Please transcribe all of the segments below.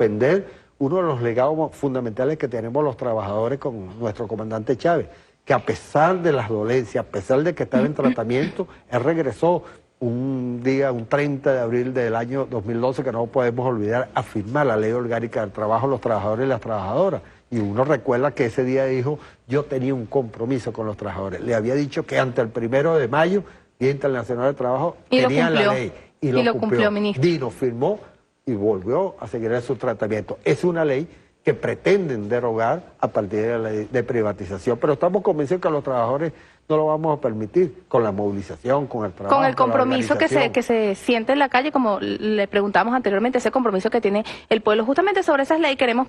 suspender uno de los legados fundamentales que tenemos los trabajadores con nuestro comandante Chávez, que a pesar de las dolencias, a pesar de que estaba en tratamiento, él regresó un día, un 30 de abril del año 2012, que no podemos olvidar, a firmar la Ley Orgánica del Trabajo, los trabajadores y las trabajadoras. Y uno recuerda que ese día dijo, yo tenía un compromiso con los trabajadores. Le había dicho que ante el 1 de mayo, Día Internacional del Trabajo, tenía la ley. Y lo cumplió, ministro. Dino firmó y volvió a seguir en su tratamiento. Es una ley que pretenden derogar a partir de la ley de privatización, pero estamos convencidos que a los trabajadores no lo vamos a permitir, con la movilización, con el trabajo. Con el compromiso que se siente en la calle, como le preguntamos anteriormente, ese compromiso que tiene el pueblo. Justamente sobre esas leyes queremos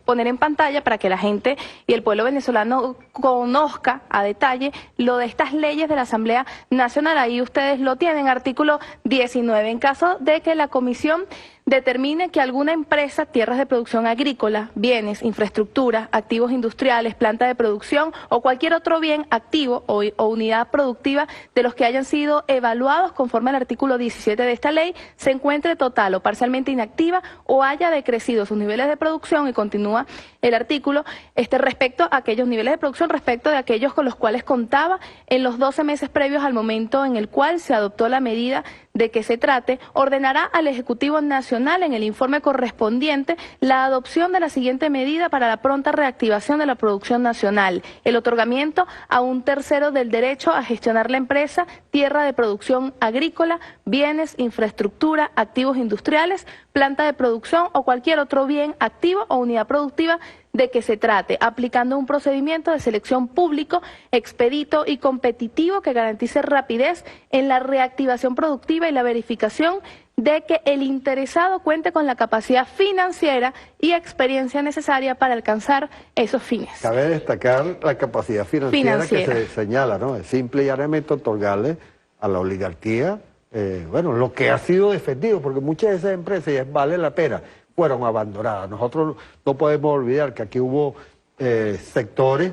poner en pantalla para que la gente y el pueblo venezolano conozca a detalle lo de estas leyes de la Asamblea Nacional. Ahí ustedes lo tienen, artículo 19. En caso de que la comisión determine que alguna empresa, tierras de producción agrícola, bienes, infraestructura, activos industriales, planta de producción o cualquier otro bien activo o unidad productiva de los que hayan sido evaluados conforme al artículo 17 de esta ley, se encuentre total o parcialmente inactiva o haya decrecido sus niveles de producción, y continúa el artículo, respecto a aquellos niveles de producción, respecto de aquellos con los cuales contaba en los 12 meses previos al momento en el cual se adoptó la medida de que se trate, ordenará al Ejecutivo Nacional en el informe correspondiente la adopción de la siguiente medida para la pronta reactivación de la producción nacional: el otorgamiento a un tercero del derecho a gestionar la empresa, tierra de producción agrícola, bienes, infraestructura, activos industriales, planta de producción o cualquier otro bien activo o unidad productiva de que se trate, aplicando un procedimiento de selección público, expedito y competitivo que garantice rapidez en la reactivación productiva y la verificación de que el interesado cuente con la capacidad financiera y experiencia necesaria para alcanzar esos fines. Cabe destacar la capacidad financiera que se señala, ¿no? Es simple y llanamente otorgarle a la oligarquía, lo que ha sido defendido, porque muchas de esas empresas, y vale la pena, fueron abandonadas. Nosotros no podemos olvidar que aquí hubo sectores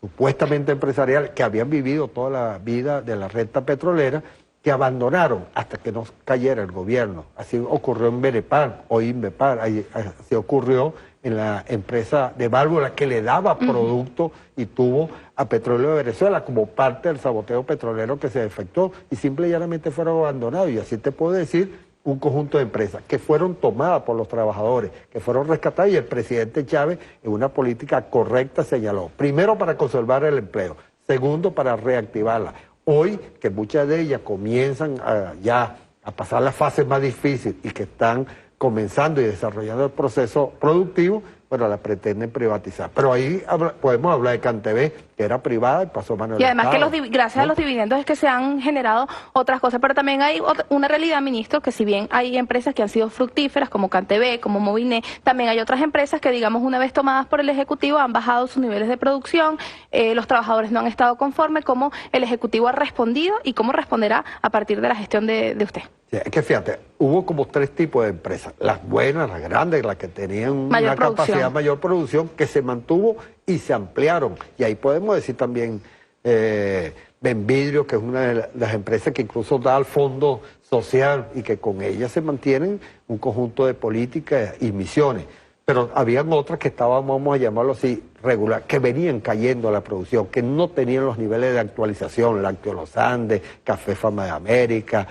supuestamente empresariales que habían vivido toda la vida de la renta petrolera, que abandonaron hasta que no cayera el gobierno. Así ocurrió en Benepar o Inbepar, así ocurrió en la empresa de válvulas que le daba producto y tuvo a Petróleo de Venezuela como parte del saboteo petrolero que se efectuó, y simple y llanamente fueron abandonados. Y así te puedo decir un conjunto de empresas que fueron tomadas por los trabajadores, que fueron rescatadas, y el presidente Chávez, en una política correcta, señaló: primero, para conservar el empleo; segundo, para reactivarla. Hoy, que muchas de ellas comienzan ya a pasar la fase más difícil y que están comenzando y desarrollando el proceso productivo, bueno, la pretenden privatizar. Pero ahí podemos hablar de CanTV, que era privada y pasó a manos del Estado. Y además que gracias a los dividendos es que se han generado otras cosas. Pero también hay una realidad, ministro, que si bien hay empresas que han sido fructíferas, como CanTV, como Moviné, también hay otras empresas que, digamos, una vez tomadas por el Ejecutivo, han bajado sus niveles de producción, los trabajadores no han estado conformes. ¿Cómo el Ejecutivo ha respondido y cómo responderá a partir de la gestión de usted? Sí, es que fíjate, hubo como 3 tipos de empresas: las buenas, las grandes, las que tenían una capacidad, mayor producción, que se mantuvo y se ampliaron. Y ahí podemos decir también Benvidrio, que es una de las empresas que incluso da al fondo social, y que con ella se mantienen un conjunto de políticas y misiones. Pero habían otras que estaban, vamos a llamarlo así, regular, que venían cayendo a la producción, que no tenían los niveles de actualización: Lácteos Los Andes, Café Fama de América,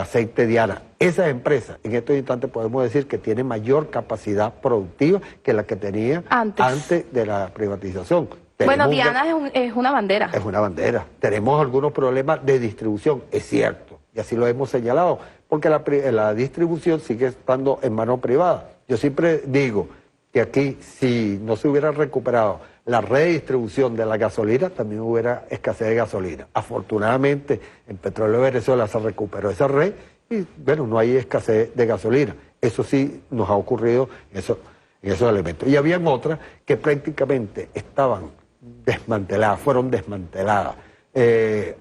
Aceite Diana. Esas empresas, en estos instantes podemos decir que tienen mayor capacidad productiva que la que tenía antes de la privatización. Bueno, Diana es una bandera. Es una bandera. Tenemos algunos problemas de distribución, es cierto, y así lo hemos señalado, porque la distribución sigue estando en manos privadas. Yo siempre digo que aquí, si no se hubiera recuperado la red de distribución de la gasolina, también hubiera escasez de gasolina. Afortunadamente, en Petróleo de Venezuela se recuperó esa red y, bueno, no hay escasez de gasolina. Eso sí nos ha ocurrido en esos elementos. Y habían otras que prácticamente estaban desmanteladas, fueron desmanteladas.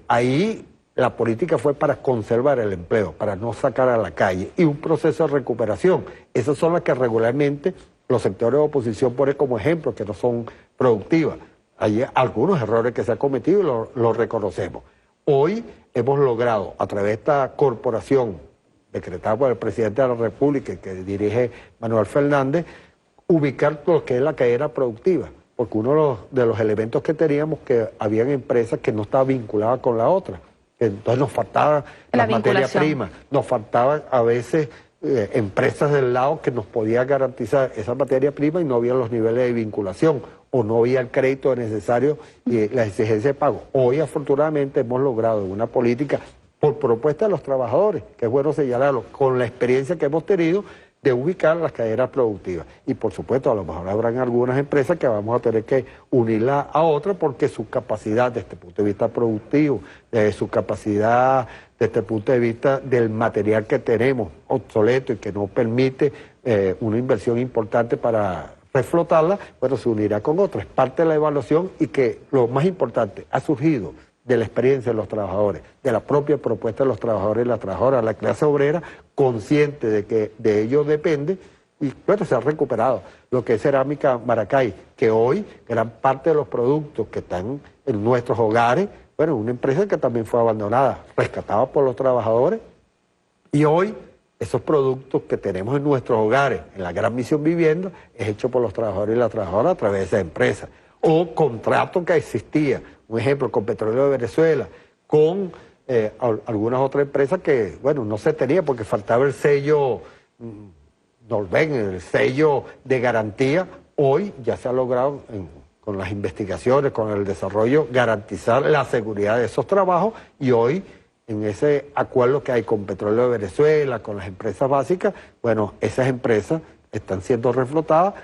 Ahí la política fue para conservar el empleo, para no sacar a la calle, y un proceso de recuperación. Esas son las que regularmente los sectores de oposición ponen como ejemplo, que no son productivas. Hay algunos errores que se han cometido y lo reconocemos. Hoy hemos logrado, a través de esta corporación decretada por el presidente de la República y que dirige Manuel Fernández, ubicar lo que es la cadena productiva, porque uno de los elementos que teníamos que habían empresas que no estaban vinculadas con la otra, entonces nos faltaba la materia prima, nos faltaban a veces empresas del lado que nos podían garantizar esa materia prima y no había los niveles de vinculación o no había el crédito necesario y la exigencia de pago. Hoy afortunadamente hemos logrado una política por propuesta de los trabajadores, que es bueno señalarlo, con la experiencia que hemos tenido de ubicar las cadenas productivas. Y por supuesto, a lo mejor habrán algunas empresas que vamos a tener que unirlas a otras porque su capacidad desde este punto de vista productivo, su capacidad desde el punto de vista del material que tenemos obsoleto y que no permite una inversión importante para reflotarla, bueno, se unirá con otras. Es parte de la evaluación y que lo más importante ha surgido de la experiencia de los trabajadores, de la propia propuesta de los trabajadores y las trabajadoras, la clase obrera, consciente de que de ellos depende, y bueno, se ha recuperado lo que es Cerámica Maracay, que hoy gran parte de los productos que están en nuestros hogares, bueno, una empresa que también fue abandonada, rescatada por los trabajadores, y hoy esos productos que tenemos en nuestros hogares, en la Gran Misión Vivienda, es hecho por los trabajadores y las trabajadoras a través de esa empresa. O contrato que existía, un ejemplo, con Petróleo de Venezuela, con algunas otras empresas que, bueno, no se tenía porque faltaba el sello Norben, el sello de garantía. Hoy ya se ha logrado, con las investigaciones, con el desarrollo, garantizar la seguridad de esos trabajos y hoy, en ese acuerdo que hay con Petróleo de Venezuela, con las empresas básicas, bueno, esas empresas están siendo reflotadas,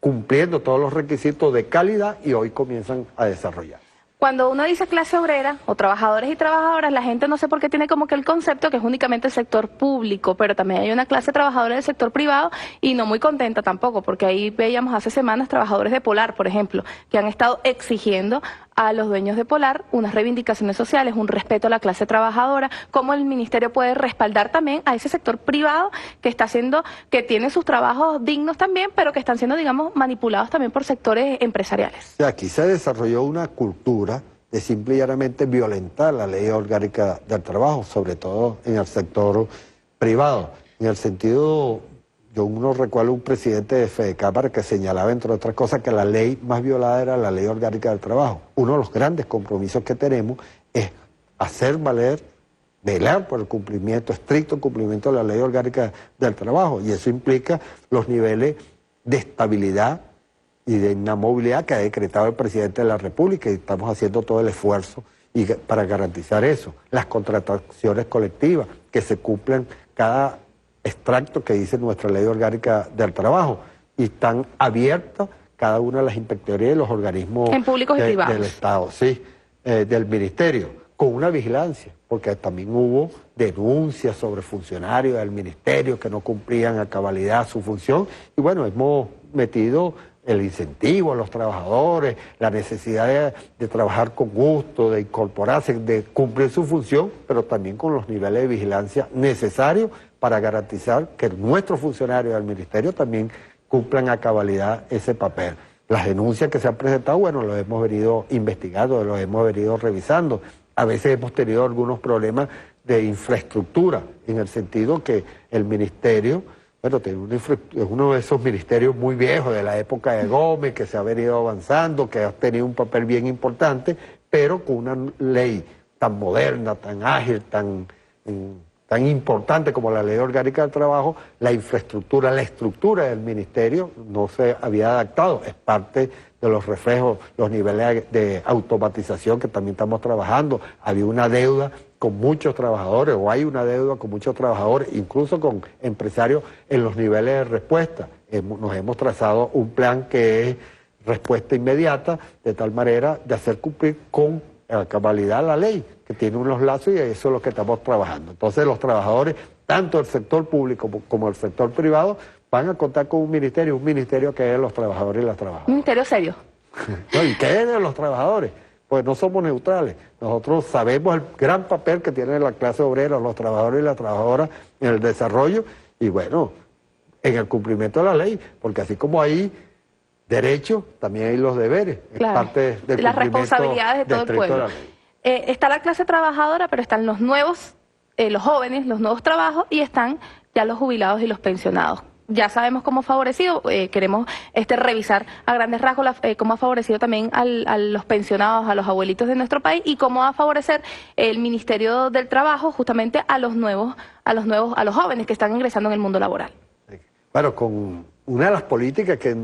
cumpliendo todos los requisitos de calidad y hoy comienzan a desarrollar. Cuando uno dice clase obrera o trabajadores y trabajadoras, la gente no sé por qué tiene como que el concepto que es únicamente el sector público, pero también hay una clase trabajadora del sector privado y no muy contenta tampoco, porque ahí veíamos hace semanas trabajadores de Polar, por ejemplo, que han estado exigiendo a los dueños de Polar unas reivindicaciones sociales, un respeto a la clase trabajadora, cómo el ministerio puede respaldar también a ese sector privado que está haciendo, que tiene sus trabajos dignos también, pero que están siendo, digamos, manipulados también por sectores empresariales. Aquí se desarrolló una cultura de simple y llanamente violentar la ley orgánica del trabajo, sobre todo en el sector privado. En el sentido, yo no recuerdo un presidente de Fedecámara que señalaba, entre otras cosas, que la ley más violada era la ley orgánica del trabajo. Uno de los grandes compromisos que tenemos es hacer valer, velar por el cumplimiento, estricto cumplimiento de la ley orgánica del trabajo, y eso implica los niveles de estabilidad y de inamovilidad que ha decretado el presidente de la República, y estamos haciendo todo el esfuerzo para garantizar eso. Las contrataciones colectivas, que se cumplan cada extracto que dice nuestra ley orgánica del trabajo, y están abiertas cada una de las inspectorías de los organismos en públicos y privados del Estado, sí, del Ministerio, con una vigilancia, porque también hubo denuncias sobre funcionarios del Ministerio que no cumplían a cabalidad su función, y bueno, hemos metido el incentivo a los trabajadores, la necesidad de trabajar con gusto, de incorporarse, de cumplir su función, pero también con los niveles de vigilancia necesarios para garantizar que nuestros funcionarios del Ministerio también cumplan a cabalidad ese papel. Las denuncias que se han presentado, bueno, los hemos venido investigando, los hemos venido revisando. A veces hemos tenido algunos problemas de infraestructura, en el sentido que el Ministerio, bueno, es uno de esos ministerios muy viejos de la época de Gómez, que se ha venido avanzando, que ha tenido un papel bien importante, pero con una ley tan moderna, tan ágil, tan importante como la Ley Orgánica del Trabajo, la infraestructura, la estructura del ministerio no se había adaptado. Es parte de los reflejos, los niveles de automatización que también estamos trabajando. Había una deuda con muchos trabajadores, o hay una deuda con muchos trabajadores, incluso con empresarios en los niveles de respuesta. Nos hemos trazado un plan que es respuesta inmediata, de tal manera de hacer cumplir con cabalidad la ley, que tiene unos lazos, y eso es lo que estamos trabajando. Entonces los trabajadores, tanto el sector público como el sector privado, van a contar con un ministerio que es de los trabajadores y las trabajadoras. ¿Un ministerio serio? No, ¿y qué es de los trabajadores? Pues no somos neutrales. Nosotros sabemos el gran papel que tiene la clase obrera, los trabajadores y las trabajadoras en el desarrollo y, bueno, en el cumplimiento de la ley, porque así como hay derechos, también hay los deberes. Claro, es parte del las responsabilidades de todo el pueblo. Está la clase trabajadora, pero están los nuevos los jóvenes, los nuevos trabajos, y están ya los jubilados y los pensionados. Ya sabemos cómo ha favorecido, queremos revisar a grandes rasgos cómo ha favorecido también a los pensionados, a los abuelitos de nuestro país, y cómo va a favorecer el Ministerio del Trabajo justamente a los jóvenes que están ingresando en el mundo laboral. Bueno, con una de las políticas que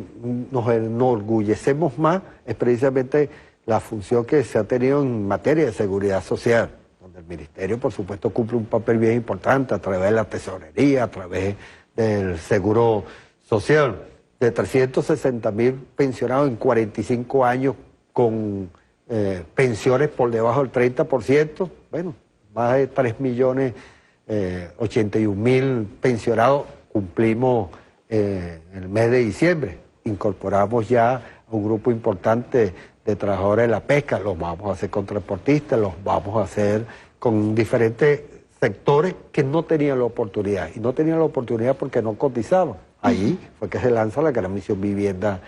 nos enorgullecemos más es precisamente la función que se ha tenido en materia de seguridad social, donde el Ministerio, por supuesto, cumple un papel bien importante a través de la tesorería, a través del seguro social, de 360.000 pensionados en 45 años con pensiones por debajo del 30%, bueno, más de 3.081.000 pensionados cumplimos en el mes de diciembre. Incorporamos ya a un grupo importante de trabajadores de la pesca, los vamos a hacer con transportistas, los vamos a hacer con diferentes sectores que no tenían la oportunidad, y no tenían la oportunidad porque no cotizaban. Ahí fue que se lanza la gran misión vivienda,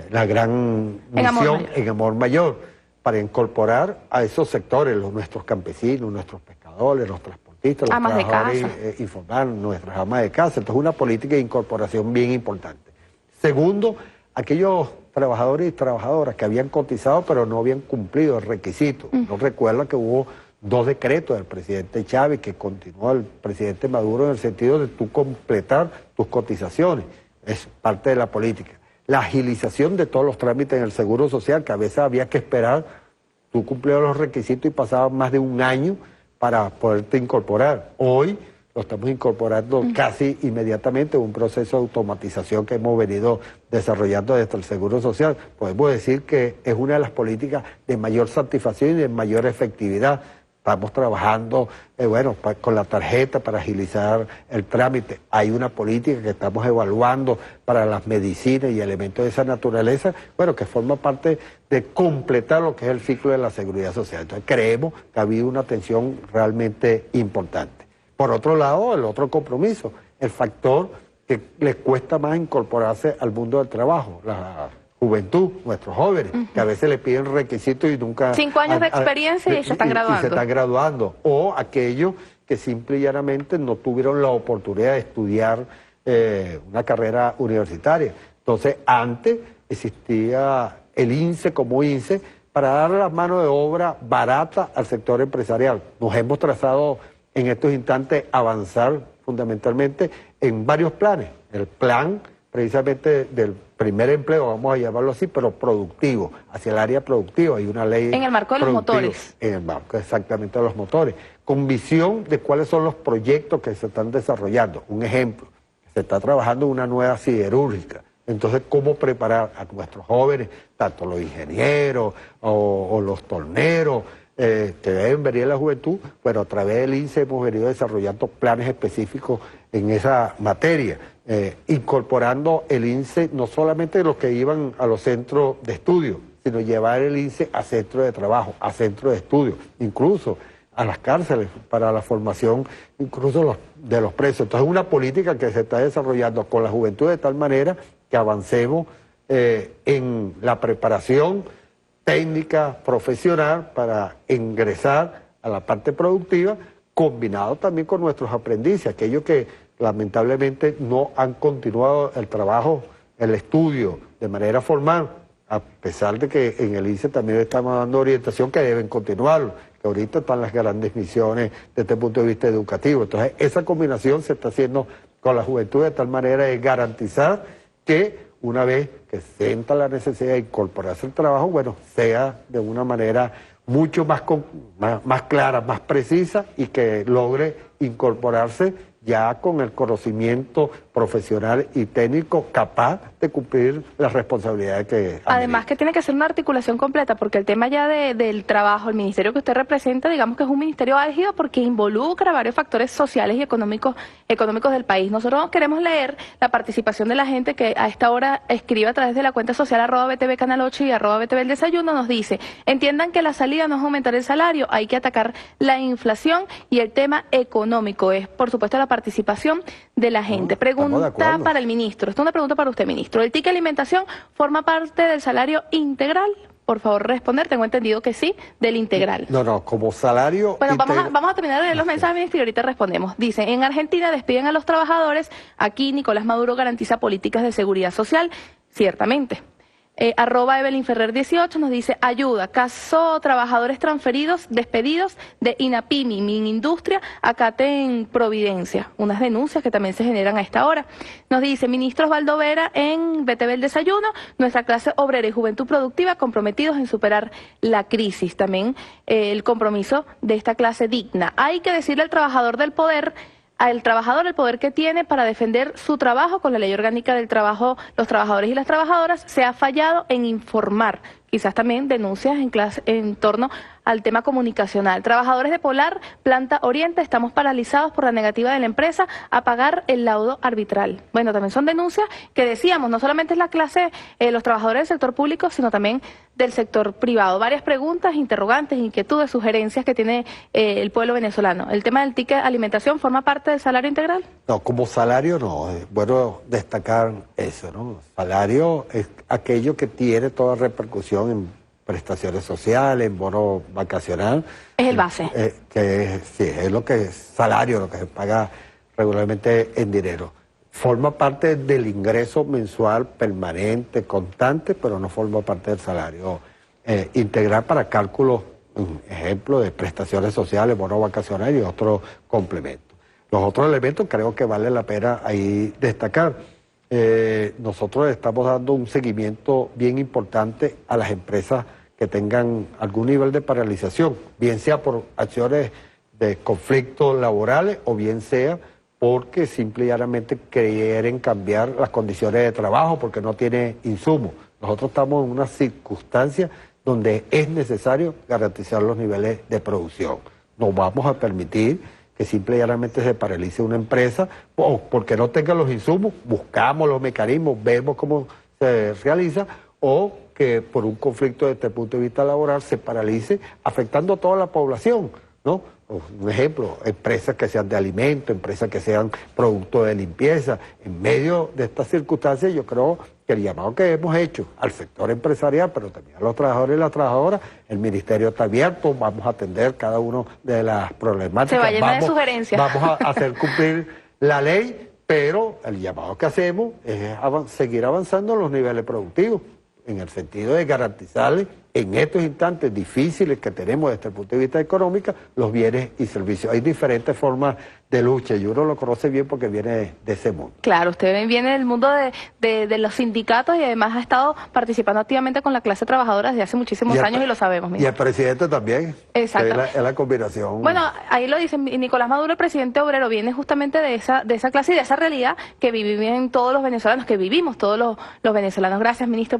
la gran misión en Amor Mayor, para incorporar a esos sectores, nuestros campesinos, nuestros pescadores, los transportistas, los trabajadores informales, nuestras amas de casa. Entonces, una política de incorporación bien importante. Segundo, aquellos trabajadores y trabajadoras que habían cotizado pero no habían cumplido el requisito. No recuerda que hubo 2 decretos del presidente Chávez que continuó el presidente Maduro en el sentido de tú completar tus cotizaciones. Es parte de la política. La agilización de todos los trámites en el Seguro Social, que a veces había que esperar, tú cumplías los requisitos y pasaba más de un año para poderte incorporar. Hoy lo estamos incorporando casi inmediatamente, un proceso de automatización que hemos venido desarrollando desde el Seguro Social. Podemos decir que es una de las políticas de mayor satisfacción y de mayor efectividad. Estamos trabajando, con la tarjeta para agilizar el trámite. Hay una política que estamos evaluando para las medicinas y elementos de esa naturaleza, que forma parte de completar lo que es el ciclo de la seguridad social. Entonces creemos que ha habido una atención realmente importante. Por otro lado, el otro compromiso, el factor que les cuesta más incorporarse al mundo del trabajo, la juventud, nuestros jóvenes, que a veces le piden requisitos y nunca... 5 años de experiencia y ya están graduando. Y se están graduando. O aquellos que simple y llanamente no tuvieron la oportunidad de estudiar una carrera universitaria. Entonces, antes existía el INSE como INSE para dar la mano de obra barata al sector empresarial. Nos hemos trazado en estos instantes avanzar fundamentalmente en varios planes. El plan precisamente del primer empleo, vamos a llamarlo así, pero productivo, hacia el área productiva. Hay una ley... En el marco de los motores. En el marco exactamente de los motores, con visión de cuáles son los proyectos que se están desarrollando. Un ejemplo, se está trabajando en una nueva siderúrgica. Entonces, ¿cómo preparar a nuestros jóvenes, tanto los ingenieros o los torneros, que deben venir a la juventud? Bueno, a través del INSE hemos venido desarrollando planes específicos en esa materia, incorporando el INSE no solamente los que iban a los centros de estudio, sino llevar el INSE a centros de trabajo, a centros de estudio, incluso a las cárceles para la formación incluso de los presos. Entonces es una política que se está desarrollando con la juventud de tal manera que avancemos en la preparación técnica, profesional, para ingresar a la parte productiva, combinado también con nuestros aprendices, aquellos que lamentablemente no han continuado el trabajo, el estudio de manera formal, a pesar de que en el INSE también estamos dando orientación que deben continuarlo, que ahorita están las grandes misiones desde este punto de vista educativo. Entonces, esa combinación se está haciendo con la juventud de tal manera de garantizar que una vez que sienta la necesidad de incorporarse al trabajo, sea de una manera mucho más clara, más precisa, y que logre incorporarse ya con el conocimiento profesional y técnico capaz de cumplir las responsabilidades que... Además que tiene que ser una articulación completa, porque el tema ya del trabajo, el ministerio que usted representa, digamos que es un ministerio álgido porque involucra varios factores sociales y económicos del país. Nosotros queremos leer la participación de la gente que a esta hora escribe a través de la cuenta social @BTV Canal 8 y @BTV El Desayuno. Nos dice: entiendan que la salida no es aumentar el salario, hay que atacar la inflación, y el tema económico es, por supuesto, la participación de la gente. Pregunta para el ministro. Esta es una pregunta para usted, ministro. ¿El ticket alimentación forma parte del salario integral? por favor responder. Tengo entendido que sí, del integral. No, como salario... Bueno, vamos a terminar de leer los mensajes, ministro, y ahorita respondemos. Dicen, en Argentina despiden a los trabajadores, aquí Nicolás Maduro garantiza políticas de seguridad social, ciertamente. @Evelyn Ferrer 18 nos dice, ayuda, caso trabajadores transferidos, despedidos de INAPIMI, Minindustria, acate en Providencia. Unas denuncias que también se generan a esta hora. Nos dice, ministro Osvaldo Vera en BTV El Desayuno, nuestra clase obrera y juventud productiva comprometidos en superar la crisis. También el compromiso de esta clase digna. Hay que decirle al trabajador del poder, al trabajador el poder que tiene para defender su trabajo con la ley orgánica del trabajo, los trabajadores y las trabajadoras, se ha fallado en informar. Quizás también denuncias en torno al tema comunicacional. Trabajadores de Polar, Planta Oriente, estamos paralizados por la negativa de la empresa a pagar el laudo arbitral. Bueno, también son denuncias que decíamos, no solamente es la clase, los trabajadores del sector público, sino también del sector privado. Varias preguntas, interrogantes, inquietudes, sugerencias que tiene el pueblo venezolano. ¿El tema del ticket de alimentación forma parte del salario integral? No, como salario no. Es bueno destacar eso, ¿no? Salario es aquello que tiene toda repercusión en prestaciones sociales, en bono vacacional. Es el base. Sí, es lo que es salario, lo que se paga regularmente en dinero. Forma parte del ingreso mensual permanente, constante, pero no forma parte del salario integral para cálculos, ejemplo, de prestaciones sociales, bono vacacional y otros complementos. Los otros elementos creo que vale la pena ahí destacar. Nosotros estamos dando un seguimiento bien importante a las empresas que tengan algún nivel de paralización, bien sea por acciones de conflictos laborales o bien sea porque simple y llanamente quieren cambiar las condiciones de trabajo porque no tiene insumos. Nosotros estamos en una circunstancia donde es necesario garantizar los niveles de producción. No vamos a permitir que simple y llanamente se paralice una empresa o porque no tenga los insumos, buscamos los mecanismos, vemos cómo se realiza, o que por un conflicto desde el punto de vista laboral se paralice, afectando a toda la población, ¿no? Un ejemplo, empresas que sean de alimentos, empresas que sean productos de limpieza. En medio de estas circunstancias, yo creo que el llamado que hemos hecho al sector empresarial, pero también a los trabajadores y las trabajadoras, el ministerio está abierto, vamos a atender cada una de las problemáticas. Se va llena de sugerencias. Vamos a hacer cumplir la ley, pero el llamado que hacemos es seguir avanzando en los niveles productivos, en el sentido de garantizarles en estos instantes difíciles que tenemos desde el punto de vista económico los bienes y servicios. Hay diferentes formas de lucha y uno lo conoce bien porque viene de ese mundo. Claro, usted viene del mundo de los sindicatos y además ha estado participando activamente con la clase trabajadora desde hace muchísimos años y lo sabemos. Y el presidente también. Exacto. Es la combinación. Bueno, ahí lo dice Nicolás Maduro, el presidente obrero, viene justamente de esa clase y de esa realidad que viven todos los venezolanos, que vivimos todos los venezolanos. Gracias, ministro.